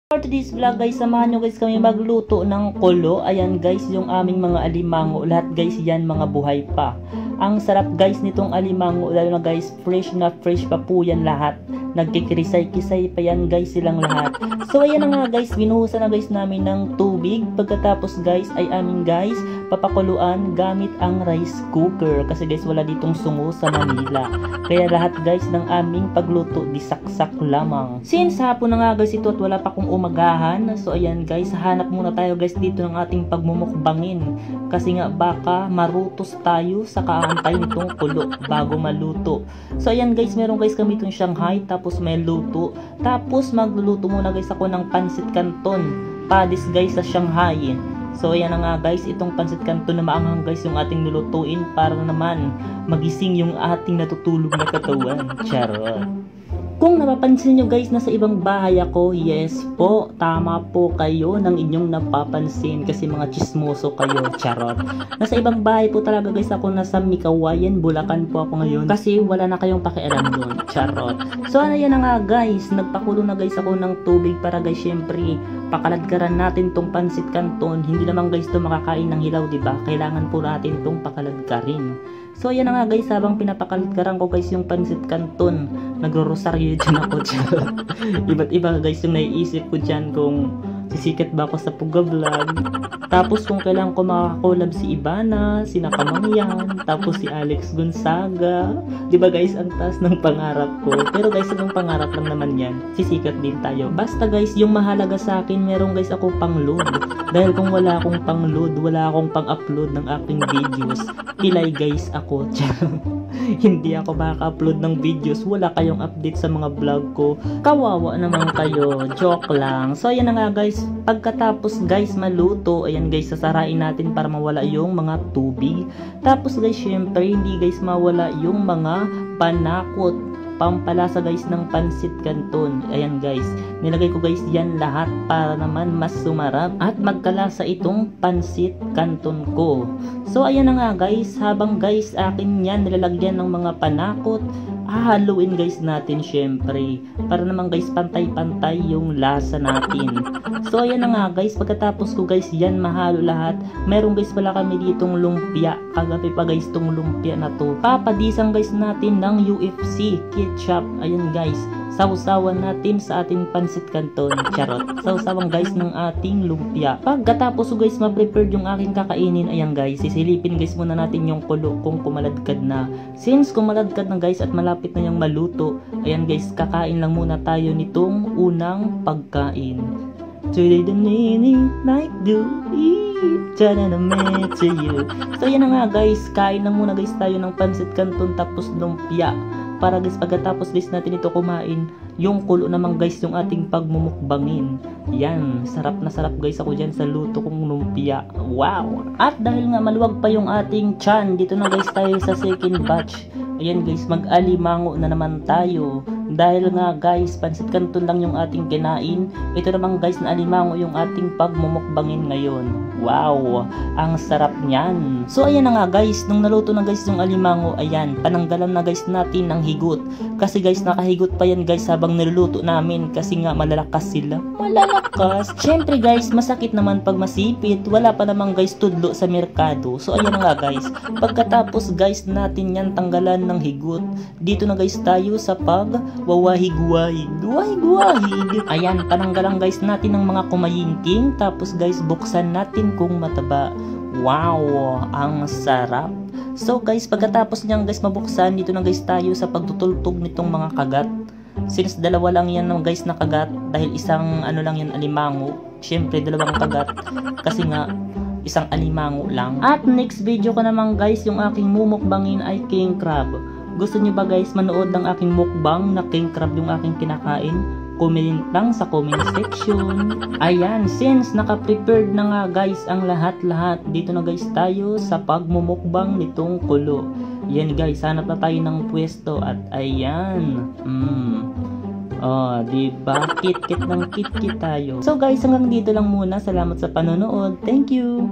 For today's vlog guys, samahan nyo guys kami magluto ng kulo. Ayan guys, yung aming mga alimango. Lahat guys yan mga buhay pa. Ang sarap guys nitong alimango. Lalo na guys, fresh na fresh pa po yan lahat. Nagkikisay-kisay pa yan guys silang lahat. So ayan na nga guys, binuhusan na guys namin ng tubig. Pagkatapos guys ay amin guys papakuluan gamit ang rice cooker. Kasi guys wala ditong sungo sa Manila. Kaya lahat guys ng aming pagluto disaksak lamang. Since hapon na nga guys ito at wala pa kong umagahan. So ayan guys, hanap muna tayo guys dito ng ating pagmumukbangin. Kasi nga baka marutos tayo sa kaantay nitong kulo bago maluto. So ayan guys, meron guys kami itong Shanghai. Tapos may luto. Tapos magluluto muna guys ako ng pansit canton. Padis guys sa Shanghai. So ayan na nga guys, itong pansit canton na maanghang guys yung ating lulutuin para naman magising yung ating natutulog na katawan. Charot. Kung napapansin nyo guys, nasa ibang bahay ako, yes po, tama po kayo ng inyong napapansin kasi mga chismoso kayo, charot. Nasa ibang bahay po talaga guys ako, nasa Mikawayan, Bulacan po ako ngayon kasi wala na kayong pakialam doon, charot. So ano yan na nga guys, nagpakulo na guys ako ng tubig para guys syempre pakaladkaran natin tong pansit canton. Hindi naman guys to makakain ng hilaw, diba? Kailangan po natin tong pakaladkarin. So ayan na nga guys, habang pinapakaladkaran ko guys yung pansit canton, nagro-rosaryo dyan ako dyan. Iba't iba guys yung naiisip ko dyan kung sisikat ba ako sa Puga Vlog. Tapos kung kailangan ko makakolab si Ibana, si Nakamangyan, tapos si Alex Gonzaga. Diba guys, ang taas ng pangarap ko. Pero guys, anong pangarap lang naman yan, sisikat din tayo. Basta guys, yung mahalaga sa akin, meron guys ako pang load. Dahil kung wala akong pang load, wala akong pang upload ng aking videos, pilay guys ako. Hindi ako makaka-upload ng videos, wala kayong update sa mga vlog ko, kawawa naman kayo, joke lang. So ayan na nga guys, pagkatapos guys maluto, ayan guys, sasarain natin para mawala yung mga tubig. Tapos guys, syempre hindi guys mawala yung mga panakot, pampalasa guys ng pansit canton. Ayan guys, nilagay ko guys yan lahat para naman mas sumarap at magkalasa itong pansit canton ko. So ayan na nga guys, habang guys akin yan nilalagyan ng mga panakot, hahaluin guys natin syempre para naman guys pantay-pantay yung lasa natin. So ayan na nga guys, pagkatapos ko guys yan mahalo lahat, meron guys pala kami ditong lumpia. Kagabi pa guys tong lumpia na to, papadisang guys natin ng UFC ketchup. Ayan guys, sausawan natin sa ating pansit canton, charot. Sausawan guys ng ating lumpia. Pagkatapos ko guys ma-prepare yung aking kakainin, ayan guys, sisilipin guys muna natin yung kulo kung kumaladkad na. Since kumaladkad na guys at malapit na yung maluto, ayan guys, kakain lang muna tayo nitong unang pagkain. Today the meaning like do it, na met to you. So yan na nga guys, kain na muna guys tayo ng pansit canton tapos lumpia. Para guys pagkatapos guys natin ito kumain, yung kulo naman guys yung ating pagmumukbangin. Yan, sarap na sarap guys ako dyan sa luto kong lumpia. Wow! At dahil nga maluwag pa yung ating tiyan, dito na guys tayo sa second batch. Ayan guys, mag-alimango na naman tayo. Dahil nga guys, pansit canton lang yung ating kinain, ito naman guys na alimango yung ating pagmumukbangin ngayon. Wow! Ang sarap niyan. So ayan na nga guys, nung naluto na guys yung alimango, ayan, pananggalan na guys natin ng higot. Kasi guys, nakahigot pa yan guys habang niluluto namin kasi nga malalakas sila. Malalakas! Siyempre guys, masakit naman pag masipit. Wala pa naman guys tudlo sa merkado. So ayan na nga guys, pagkatapos guys natin yan tanggalan ng higot, dito na guys tayo sa pag wawahig-wahig. Wahig-wahig. Ayan, pananggalan guys natin ng mga kumayingking. Tapos guys, buksan natin kung mataba. Wow! Ang sarap! So guys, pagkatapos niyang guys mabuksan, dito na guys tayo sa pagtutultog nitong mga kagat. Since dalawa lang yan guys na kagat, dahil isang ano lang yan alimango, syempre dalawang kagat kasi nga isang alimango lang. At next video ko naman guys, yung aking mumukbangin ay king crab. Gusto niyo ba guys manood ng aking mukbang na king crab yung aking kinakain? Comment lang sa comment section. Ayan, since naka-prepared na nga guys ang lahat-lahat, dito na guys tayo sa pagmumukbang nitong kulo. Yan guys, hanap na tayo ng pwesto at ayan. Oh, diba? Kit-kit ng kit-kit tayo. So guys, hanggang dito lang muna. Salamat sa panonood. Thank you!